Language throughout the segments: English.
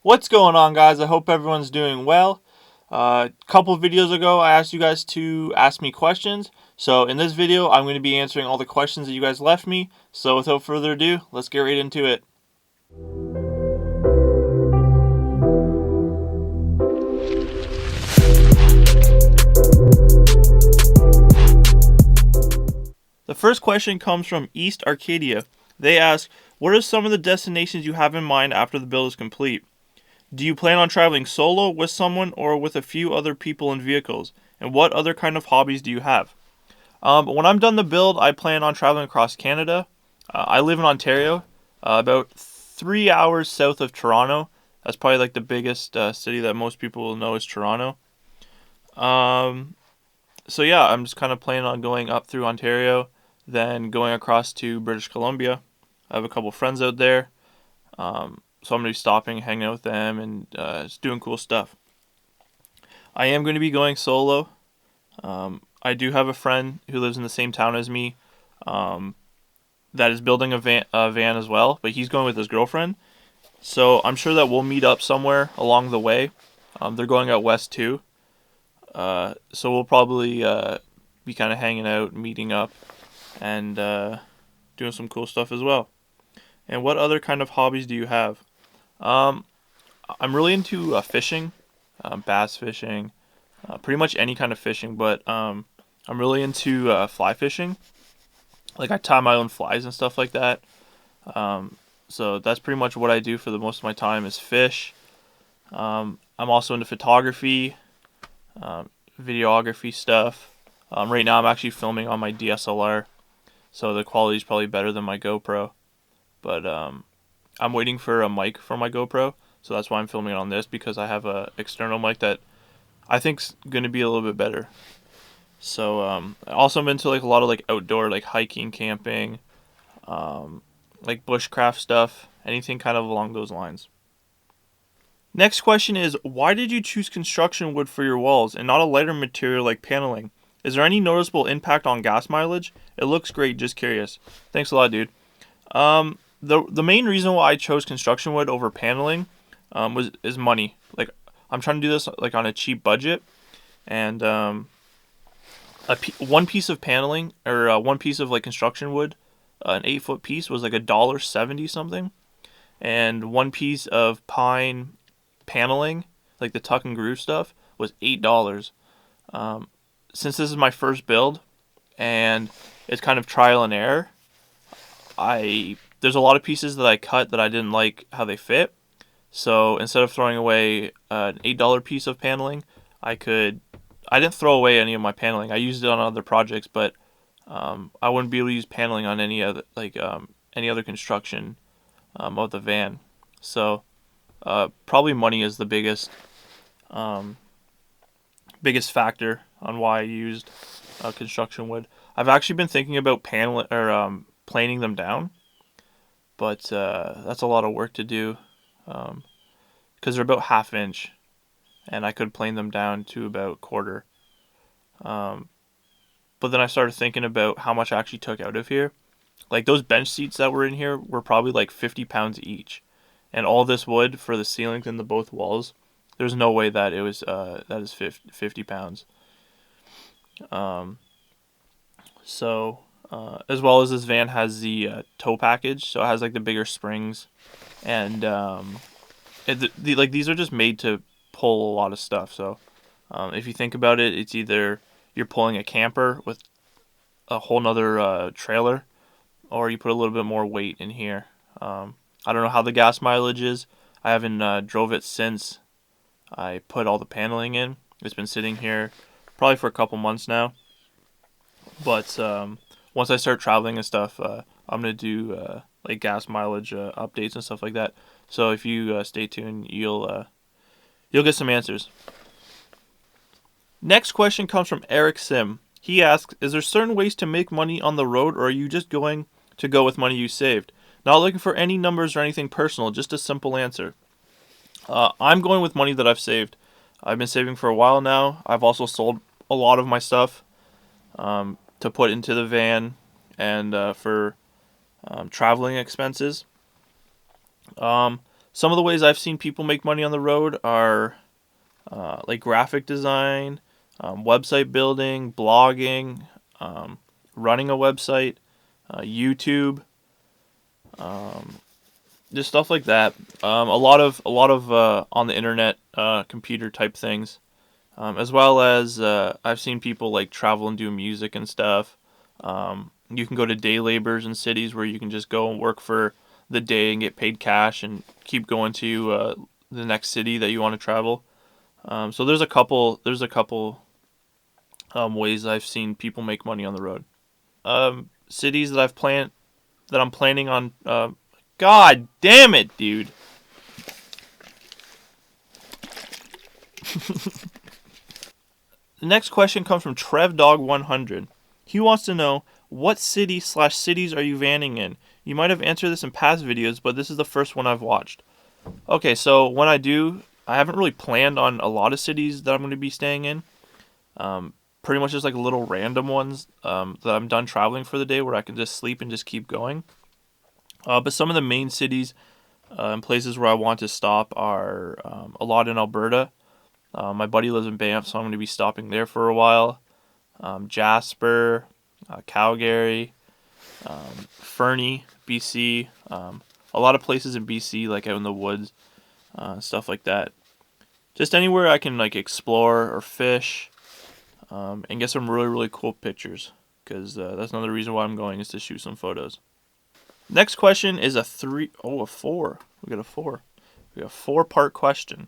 What's going on, guys? I hope everyone's doing well. A couple of videos ago, I asked you guys to ask me questions. So in this video, I'm going to be answering all the questions that you guys left me. So without further ado, let's get right into it. The first question comes from East Arcadia. They ask, what are some of the destinations you have in mind after the build is complete? Do you plan on traveling solo, with someone, or with a few other people and vehicles? And what other kind of hobbies do you have? When I'm done the build, I plan on traveling across Canada. I live in Ontario, about 3 hours south of Toronto. That's probably like the biggest city that most people will know is Toronto. Um, so yeah, I'm just kind of planning on going up through Ontario, then going across to British Columbia. I have a couple friends out there, so I'm gonna be stopping, hanging out with them, and just doing cool stuff. I am going to be going solo. I do have a friend who lives in the same town as me, um, that is building a van as well, but he's going with his girlfriend. So I'm sure that we'll meet up somewhere along the way. They're going out west too, so we'll probably be kind of hanging out, meeting up, and doing some cool stuff as well. And what other kind of hobbies do you have? Um, I'm really into fishing, bass fishing, pretty much any kind of fishing, but I'm really into fly fishing. Like I tie my own flies and stuff like that. So that's pretty much what I do for the most of my time is fish. I'm also into photography, um, videography stuff. Right now I'm actually filming on my DSLR, so the quality is probably better than my GoPro. But I'm waiting for a mic for my GoPro, so that's why I'm filming on this because I have a external mic that I think's going to be a little bit better. So also I'm into like a lot of like outdoor like hiking, camping, um, like bushcraft stuff, anything kind of along those lines. Next question is, why did you choose construction wood for your walls and not a lighter material like paneling? Is there any noticeable impact on gas mileage? It looks great, just curious. Thanks a lot, dude. The main reason why I chose construction wood over paneling is money. Like I'm trying to do this like on a cheap budget, and one piece of paneling or one piece of like construction wood, an 8 foot piece was like $1.70 something, and one piece of pine paneling, like the tuck and groove stuff, was $8. Um, since this is my first build and it's kind of trial and error, I there's a lot of pieces that I cut that I didn't like how they fit. So instead of throwing away an $8 piece of paneling, I could I didn't throw away any of my paneling. I used it on other projects, but I wouldn't be able to use paneling on any other construction of the van. So probably money is the um, biggest factor on why I used construction wood. I've actually been thinking about paneling or planing them down, but that's a lot of work to do because they're about half inch, and I could plane them down to about quarter. Um, but then I started thinking about how much I actually took out of here. Like those bench seats that were in here were probably like 50 pounds each, and all this wood for the ceilings and the both walls. There's no way that it was that is 50 pounds. Um, so as well as this van has the tow package, so it has like the bigger springs, and like these are just made to pull a lot of stuff. So if you think about it, it's either you're pulling a camper with a whole nother trailer, or you put a little bit more weight in here. I don't know how the gas mileage is. I haven't drove it since I put all the paneling in. It's been sitting here probably for a couple months now. But once I start traveling and stuff, I'm gonna do like gas mileage updates and stuff like that. So if you stay tuned, you'll get some answers. Next question comes from Eric Sim. He asks, is there certain ways to make money on the road, or are you just going to go with money you saved? Not looking for any numbers or anything personal, just a simple answer. I'm going with money that I've saved. I've been saving for a while now. I've also sold a lot of my stuff to put into the van and for traveling expenses. So Some of the ways I've seen people make money on the road are like graphic design, website building, blogging, running a website, YouTube, just stuff like that. A lot of on the internet, computer type things, as well as I've seen people like travel and do music and stuff. You can go to day labors in cities where you can just go and work for the day and get paid cash and keep going to the next city that you want to travel. So there's a couple ways I've seen people make money on the road. Cities that I'm planning on. God damn it, dude. The next question comes from TrevDog100. He wants to know, what city/cities are you vanning in? You might have answered this in past videos, but this is the first one I've watched. Okay, so when I haven't really planned on a lot of cities that I'm going to be staying in. Pretty much just like little random ones that I'm done traveling for the day where I can just sleep and just keep going. But some of the main cities and places where I want to stop are a lot in Alberta. My buddy lives in Banff, so I'm going to be stopping there for a while. Jasper, Calgary, Fernie, BC. A lot of places in BC, like out in the woods, stuff like that. Just anywhere I can like explore or fish, and get some really, really cool pictures. Because that's another reason why I'm going, is to shoot some photos. Next question is a 4. We got a 4. We got a 4-part question.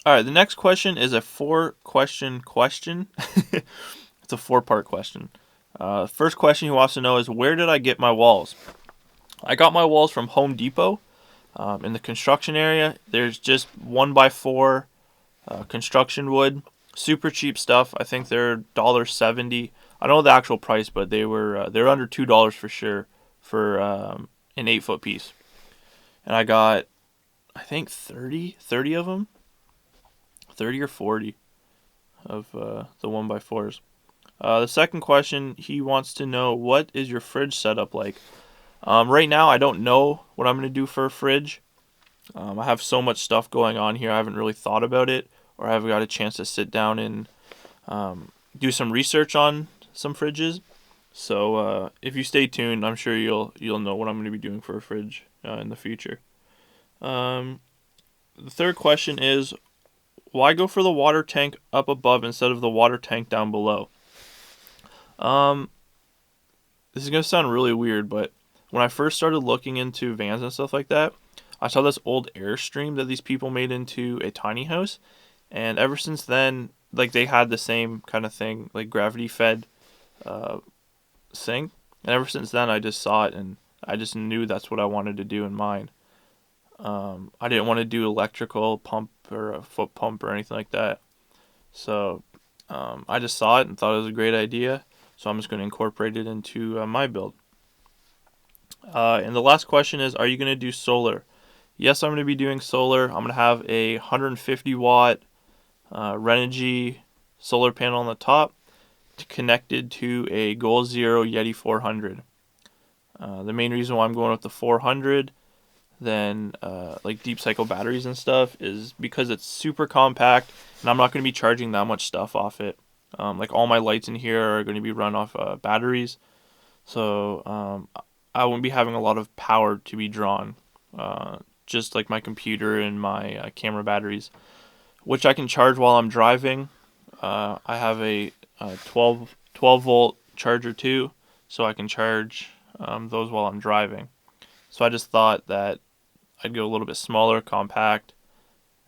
All right, the next question is a 4-question question. It's a 4-part question. First question he wants to know is, where did I get my walls? I got my walls from Home Depot. In the construction area, there's just 1x4 construction wood. Super cheap stuff. I think they're $1.70. I don't know the actual price, but they're under $2 for sure for an 8-foot piece. And I got, I think 30 of them. 30 or 40 of the 1x4s. The second question, he wants to know, what is your fridge setup like? Right now, I don't know what I'm going to do for a fridge. I have so much stuff going on here, I haven't really thought about it, or I haven't got a chance to sit down and do some research on some fridges. So if you stay tuned, I'm sure you'll know what I'm going to be doing for a fridge in the future. The third question is, why go for the water tank up above instead of the water tank down below? This is going to sound really weird, but when I first started looking into vans and stuff like that, I saw this old Airstream that these people made into a tiny house. And ever since then, like, they had the same kind of thing, like gravity fed sink. And ever since then, I just saw it and I just knew that's what I wanted to do in mine. I didn't want to do electrical pump or a foot pump or anything like that. So I just saw it and thought it was a great idea. So I'm just going to incorporate it into my build. And the last question is, are you going to do solar? Yes, I'm going to be doing solar. I'm going to have a 150 watt Renogy solar panel on the top connected to a Goal Zero Yeti 400. The main reason why I'm going with the 400 than like deep cycle batteries and stuff is because it's super compact and I'm not going to be charging that much stuff off it. Like all my lights in here are going to be run off batteries, so I won't be having a lot of power to be drawn, just like my computer and my camera batteries, which I can charge while I'm driving. I have a 12 volt charger too, so I can charge those while I'm driving. So I just thought that I'd go a little bit smaller, compact,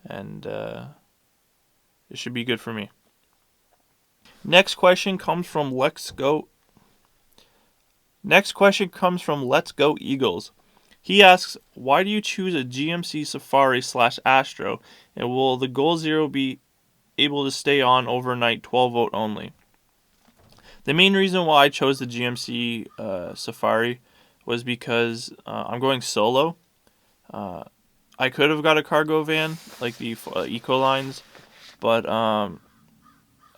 and it should be good for me. Next question comes from Let's Go Eagles. He asks, why do you choose a GMC Safari / Astro, and will the Goal Zero be able to stay on overnight 12 volt only? The main reason why I chose the GMC Safari was because I'm going solo. I could have got a cargo van like the Ecolines, but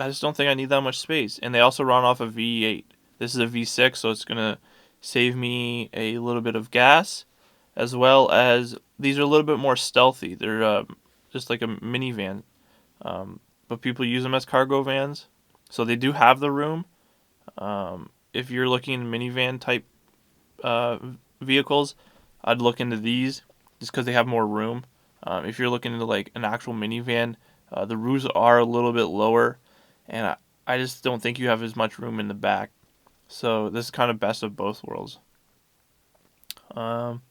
I just don't think I need that much space. And they also run off a V8. This is a V6, so it's going to save me a little bit of gas, as well as these are a little bit more stealthy. They're just like a minivan, but people use them as cargo vans. So they do have the room. If you're looking in minivan type uh, vehicles, I'd look into these just because they have more room. If you're looking into like an actual minivan, the roofs are a little bit lower, and I just don't think you have as much room in the back. So this is kind of best of both worlds. Um,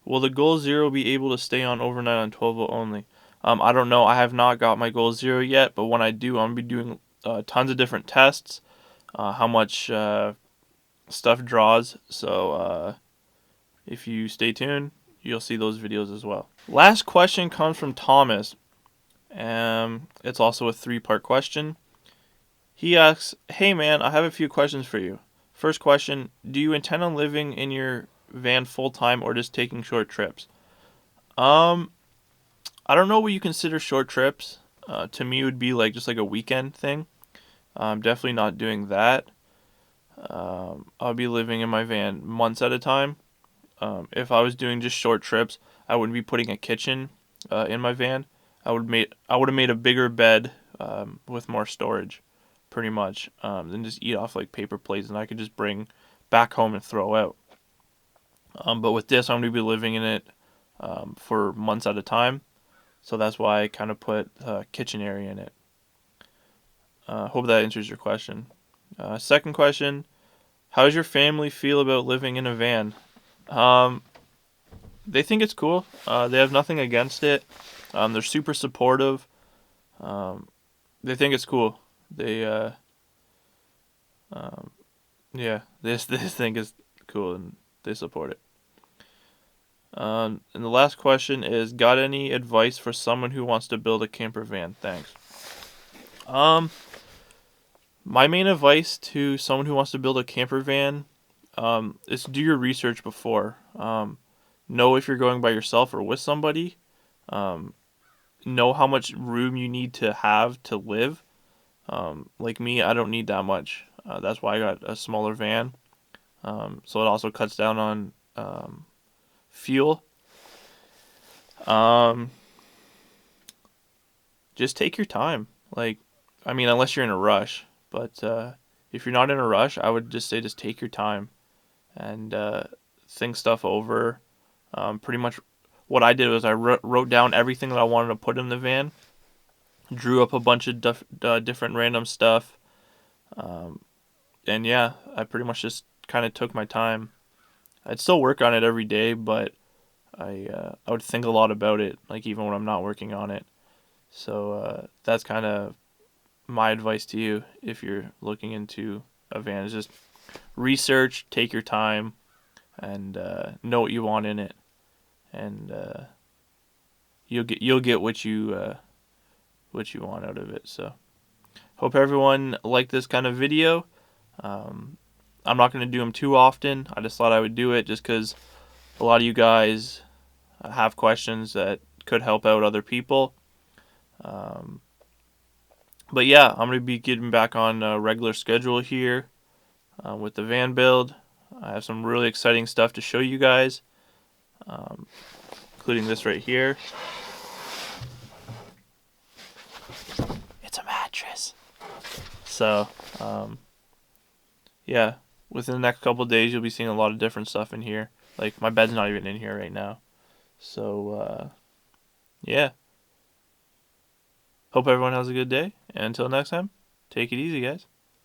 will the Goal Zero be able to stay on overnight on 12 only? I don't know. I have not got my Goal Zero yet, but when I do, I'm gonna be doing tons of different tests. How much stuff draws. So if you stay tuned, you'll see those videos as well. Last question comes from Thomas. It's also a 3-part question. He asks, "Hey man, I have a few questions for you. First question, do you intend on living in your van full time or just taking short trips?" Um, I don't know what you consider short trips. To me, it would be like just like a weekend thing. I'm definitely not doing that. I'll be living in my van months at a time. If I was doing just short trips, I wouldn't be putting a kitchen in my van. I would have made a bigger bed with more storage, pretty much, than just eat off like paper plates, and I could just bring back home and throw out. But with this, I'm gonna be living in it for months at a time, so that's why I kind of put a kitchen area in it. Hope that answers your question. Second question: how does your family feel about living in a van? Um, they think it's cool. They have nothing against it. They're super supportive. Um, they think it's cool. They um, yeah, they think it's cool and they support it. And the last question is: got any advice for someone who wants to build a camper van? Thanks. Um, my main advice to someone who wants to build a camper van is do your research before. Know if you're going by yourself or with somebody. Um, know how much room you need to have to live. Like me, I don't need that much. That's why I got a smaller van. So it also cuts down on fuel. Um, just take your time. Like, I mean, unless you're in a rush. But if you're not in a rush, I would just say just take your time and think stuff over. Pretty much what I did was I wrote down everything that I wanted to put in the van, drew up a bunch of different random stuff, and yeah, I pretty much just kind of took my time. I'd still work on it every day, but I would think a lot about it, like even when I'm not working on it. So that's kind of my advice to you if you're looking into a van is just research, take your time, and know what you want in it, and you'll get what you want out of it. So hope everyone liked this kind of video. Um, I'm not going to do them too often. I just thought I would do it just because a lot of you guys have questions that could help out other people. Um, but yeah, I'm going to be getting back on a regular schedule here with the van build. I have some really exciting stuff to show you guys, including this right here. It's a mattress. So, yeah, within the next couple of days, you'll be seeing a lot of different stuff in here. Like, my bed's not even in here right now. So, yeah. Hope everyone has a good day. And until next time, take it easy, guys.